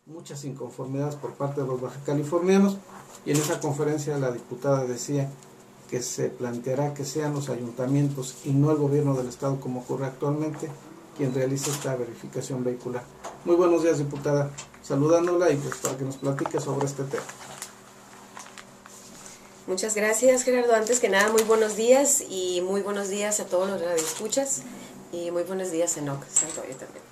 muchas inconformidades por parte de los bajacalifornianos, y en esa conferencia la diputada decía que se planteará que sean los ayuntamientos y no el gobierno del estado, como ocurre actualmente, quien realice esta verificación vehicular. Muy buenos días, diputada, saludándola y pues para que nos platique sobre este tema. Muchas gracias, Gerardo. Antes que nada, muy buenos días y muy buenos días a todos los radioescuchas y muy buenos días, Enoc Santoyo también.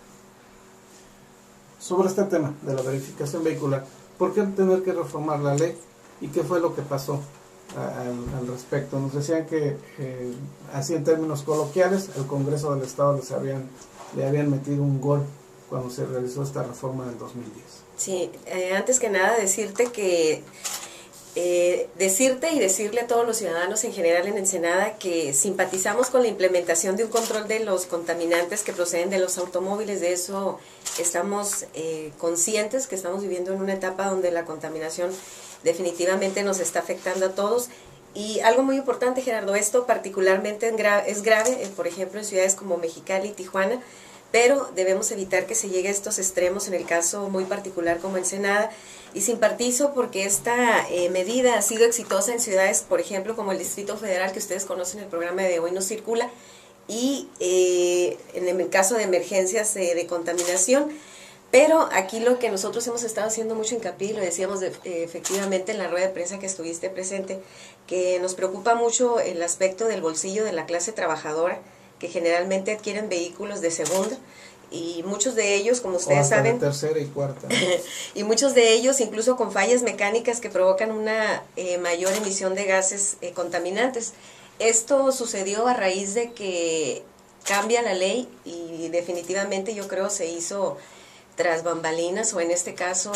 Sobre este tema de la verificación vehicular, ¿por qué tener que reformar la ley y qué fue lo que pasó al respecto? Nos decían que, así en términos coloquiales, el Congreso del Estado le habían metido un gol cuando se realizó esta reforma del 2010. Sí, antes que nada decirte y decirle a todos los ciudadanos en general en Ensenada que simpatizamos con la implementación de un control de los contaminantes que proceden de los automóviles. De eso estamos conscientes, que estamos viviendo en una etapa donde la contaminación definitivamente nos está afectando a todos. Y algo muy importante, Gerardo, esto particularmente es grave, por ejemplo, en ciudades como Mexicali y Tijuana, pero debemos evitar que se llegue a estos extremos en el caso muy particular como Ensenada. Y simpatizo porque esta medida ha sido exitosa en ciudades, por ejemplo, como el Distrito Federal, que ustedes conocen, el programa de Hoy No Circula, y en el caso de emergencias de contaminación. Pero aquí lo que nosotros hemos estado haciendo mucho hincapié, lo decíamos efectivamente en la rueda de prensa que estuviste presente, que nos preocupa mucho el aspecto del bolsillo de la clase trabajadora, que generalmente adquieren vehículos de segunda, y muchos de ellos, como ustedes saben, de tercera y cuarta, ¿no? Y muchos de ellos incluso con fallas mecánicas que provocan una mayor emisión de gases contaminantes. Esto sucedió a raíz de que cambia la ley y definitivamente yo creo se hizo tras bambalinas, o en este caso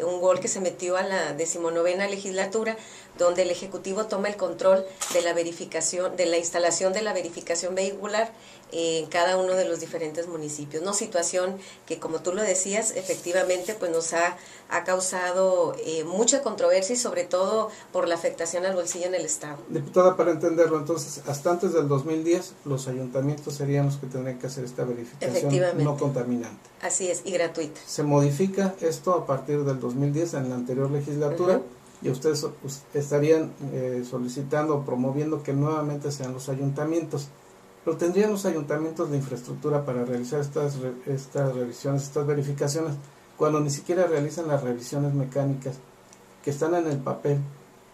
un gol que se metió a la 19ª legislatura, donde el Ejecutivo toma el control de la verificación, de la instalación de la verificación vehicular en cada uno de los diferentes municipios, ¿no? Situación que, como tú lo decías, efectivamente pues nos ha causado mucha controversia y sobre todo por la afectación al bolsillo en el Estado. Diputada, para entenderlo, entonces, hasta antes del 2010, los ayuntamientos serían los que tendrían que hacer esta verificación no contaminante. Así es, y gratuita. Se modifica esto a partir del 2010 en la anterior legislatura, y ustedes estarían solicitando o promoviendo que nuevamente sean los ayuntamientos. Pero tendrían los ayuntamientos la infraestructura para realizar estas revisiones, estas verificaciones, cuando ni siquiera realizan las revisiones mecánicas que están en el papel,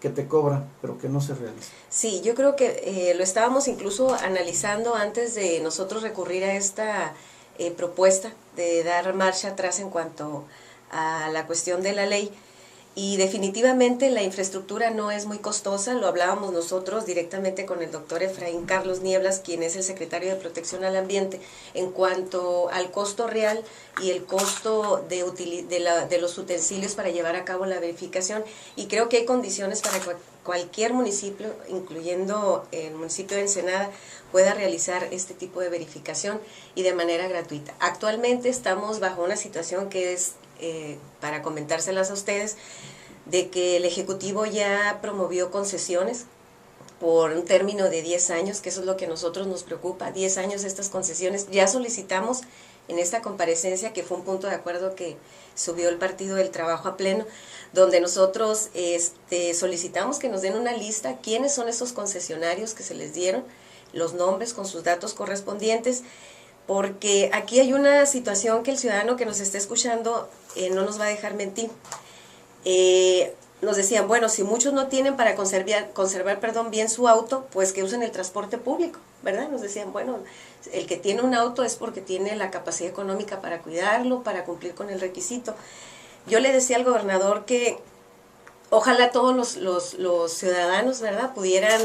que te cobran, pero que no se realizan. Sí, yo creo que lo estábamos incluso analizando antes de nosotros recurrir a esta propuesta de dar marcha atrás en cuanto a la cuestión de la ley. Y definitivamente la infraestructura no es muy costosa, lo hablábamos nosotros directamente con el doctor Efraín Carlos Nieblas, quien es el secretario de Protección al Ambiente, en cuanto al costo real y el costo de los utensilios para llevar a cabo la verificación. Y creo que hay condiciones para que cualquier municipio, incluyendo el municipio de Ensenada, pueda realizar este tipo de verificación y de manera gratuita. Actualmente estamos bajo una situación que es, para comentárselas a ustedes, de que el Ejecutivo ya promovió concesiones por un término de 10 años, que eso es lo que a nosotros nos preocupa, 10 años estas concesiones. Ya solicitamos en esta comparecencia, que fue un punto de acuerdo que subió el Partido del Trabajo a pleno, donde nosotros solicitamos que nos den una lista, quiénes son esos concesionarios que se les dieron, los nombres con sus datos correspondientes, porque aquí hay una situación que el ciudadano que nos esté escuchando no nos va a dejar mentir. Nos decían, bueno, si muchos no tienen para conservar bien su auto, pues que usen el transporte público, ¿verdad? Nos decían, bueno, el que tiene un auto es porque tiene la capacidad económica para cuidarlo, para cumplir con el requisito. Yo le decía al gobernador que ojalá todos los ciudadanos, ¿verdad?, pudieran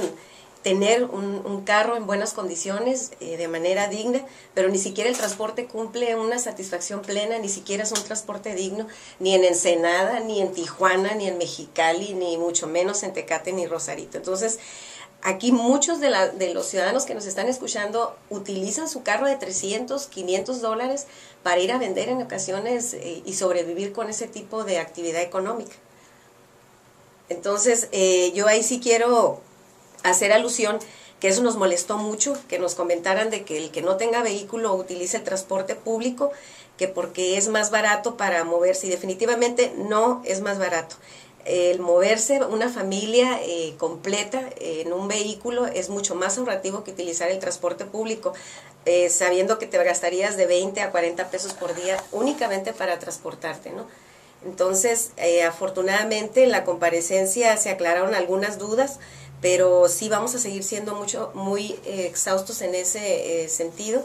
tener un carro en buenas condiciones, de manera digna, pero ni siquiera el transporte cumple una satisfacción plena, ni siquiera es un transporte digno, ni en Ensenada, ni en Tijuana, ni en Mexicali, ni mucho menos en Tecate ni Rosarito. Entonces, aquí muchos de los ciudadanos que nos están escuchando utilizan su carro de $300, $500 para ir a vender en ocasiones y sobrevivir con ese tipo de actividad económica. Entonces, yo ahí sí quiero hacer alusión que eso nos molestó mucho, que nos comentaran de que el que no tenga vehículo utilice el transporte público, que porque es más barato para moverse, y definitivamente no es más barato. El moverse una familia completa en un vehículo es mucho más ahorrativo que utilizar el transporte público, sabiendo que te gastarías de 20 a 40 pesos por día únicamente para transportarte, ¿no? Entonces, afortunadamente en la comparecencia se aclararon algunas dudas, pero sí vamos a seguir siendo muy exhaustos en ese sentido,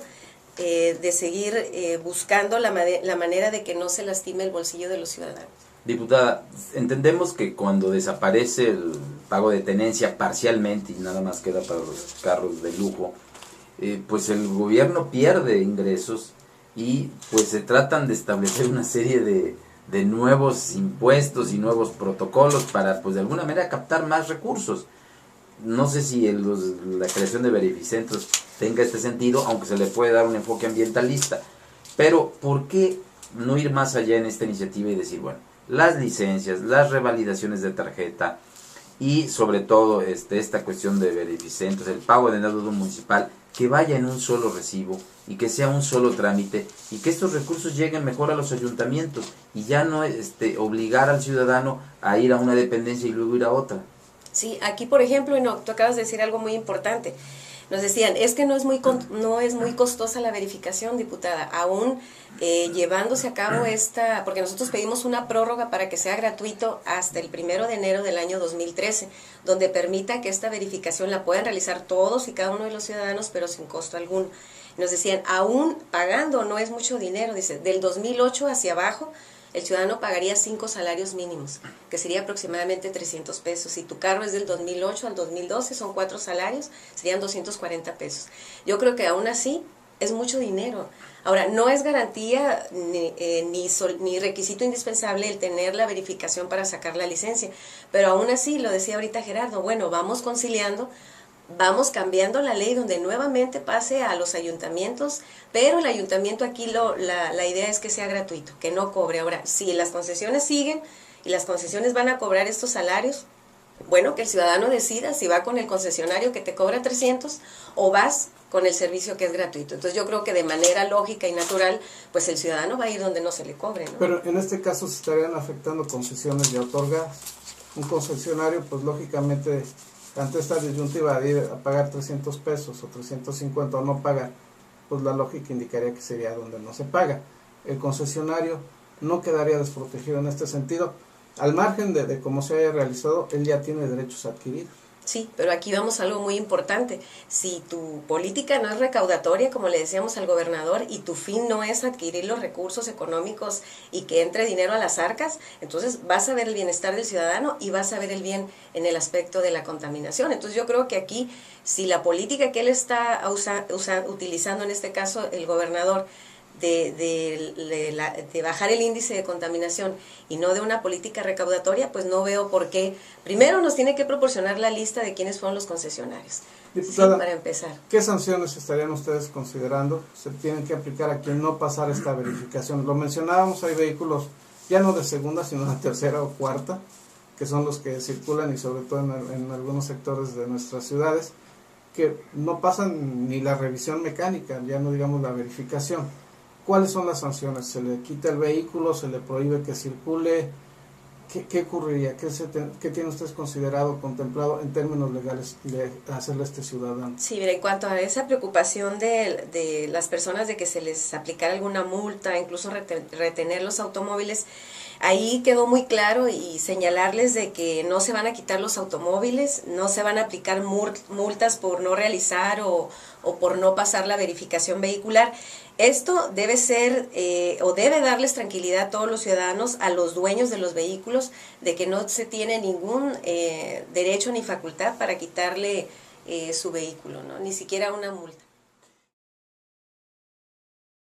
de seguir buscando la manera de que no se lastime el bolsillo de los ciudadanos. Diputada, entendemos que cuando desaparece el pago de tenencia parcialmente y nada más queda para los carros de lujo, pues el gobierno pierde ingresos y pues se tratan de establecer una serie de nuevos impuestos y nuevos protocolos para pues de alguna manera captar más recursos. No sé si la creación de verificentros tenga este sentido, aunque se le puede dar un enfoque ambientalista, pero ¿por qué no ir más allá en esta iniciativa y decir, bueno, las licencias, las revalidaciones de tarjeta y sobre todo esta cuestión de verificentros, el pago de deuda municipal, que vaya en un solo recibo y que sea un solo trámite y que estos recursos lleguen mejor a los ayuntamientos y ya no obligar al ciudadano a ir a una dependencia y luego ir a otra? Sí, aquí por ejemplo, y no, tú acabas de decir algo muy importante. Nos decían, es que no es muy costosa la verificación, diputada, aún llevándose a cabo porque nosotros pedimos una prórroga para que sea gratuito hasta el 1 de enero del año 2013, donde permita que esta verificación la puedan realizar todos y cada uno de los ciudadanos, pero sin costo alguno. Nos decían, aún pagando no es mucho dinero, dice, del 2008 hacia abajo, el ciudadano pagaría 5 salarios mínimos, que sería aproximadamente 300 pesos. Si tu carro es del 2008 al 2012, son 4 salarios, serían 240 pesos. Yo creo que aún así es mucho dinero. Ahora, no es garantía ni requisito indispensable el tener la verificación para sacar la licencia, pero aún así, lo decía ahorita Gerardo, bueno, vamos conciliando, vamos cambiando la ley donde nuevamente pase a los ayuntamientos, pero el ayuntamiento aquí la idea es que sea gratuito, que no cobre. Ahora, si las concesiones siguen y las concesiones van a cobrar estos salarios, bueno, que el ciudadano decida si va con el concesionario que te cobra 300 o vas con el servicio que es gratuito. Entonces yo creo que de manera lógica y natural, pues el ciudadano va a ir donde no se le cobre, ¿no? Pero en este caso se estarían afectando concesiones ya otorgadas. Un concesionario, pues lógicamente, ante esta disyuntiva de ir a pagar 300 pesos o 350 o no pagar, pues la lógica indicaría que sería donde no se paga. El concesionario no quedaría desprotegido en este sentido. Al margen de cómo se haya realizado, él ya tiene derechos adquiridos. Sí, pero aquí vamos a algo muy importante. Si tu política no es recaudatoria, como le decíamos al gobernador, y tu fin no es adquirir los recursos económicos y que entre dinero a las arcas, entonces vas a ver el bienestar del ciudadano y vas a ver el bien en el aspecto de la contaminación. Entonces yo creo que aquí, si la política que él está utilizando, en este caso el gobernador, de bajar el índice de contaminación y no de una política recaudatoria, pues no veo por qué. Primero nos tiene que proporcionar la lista de quiénes fueron los concesionarios. Diputada, sí, para empezar. ¿Qué sanciones estarían ustedes considerando se tienen que aplicar a quien no pasara esta verificación? Lo mencionábamos, hay vehículos ya no de segunda, sino de tercera o cuarta, que son los que circulan y sobre todo en algunos sectores de nuestras ciudades, que no pasan ni la revisión mecánica, ya no digamos la verificación. ¿Cuáles son las sanciones? ¿Se le quita el vehículo? ¿Se le prohíbe que circule? ¿Qué ocurriría? ¿Qué tiene ustedes considerado, contemplado en términos legales de hacerle a este ciudadano? Sí, mira, en cuanto a esa preocupación de las personas de que se les aplicara alguna multa, incluso retener los automóviles, ahí quedó muy claro y señalarles de que no se van a quitar los automóviles, no se van a aplicar multas por no realizar o por no pasar la verificación vehicular. Esto debe ser o debe darles tranquilidad a todos los ciudadanos, a los dueños de los vehículos, de que no se tiene ningún derecho ni facultad para quitarle su vehículo, ¿no? Ni siquiera una multa.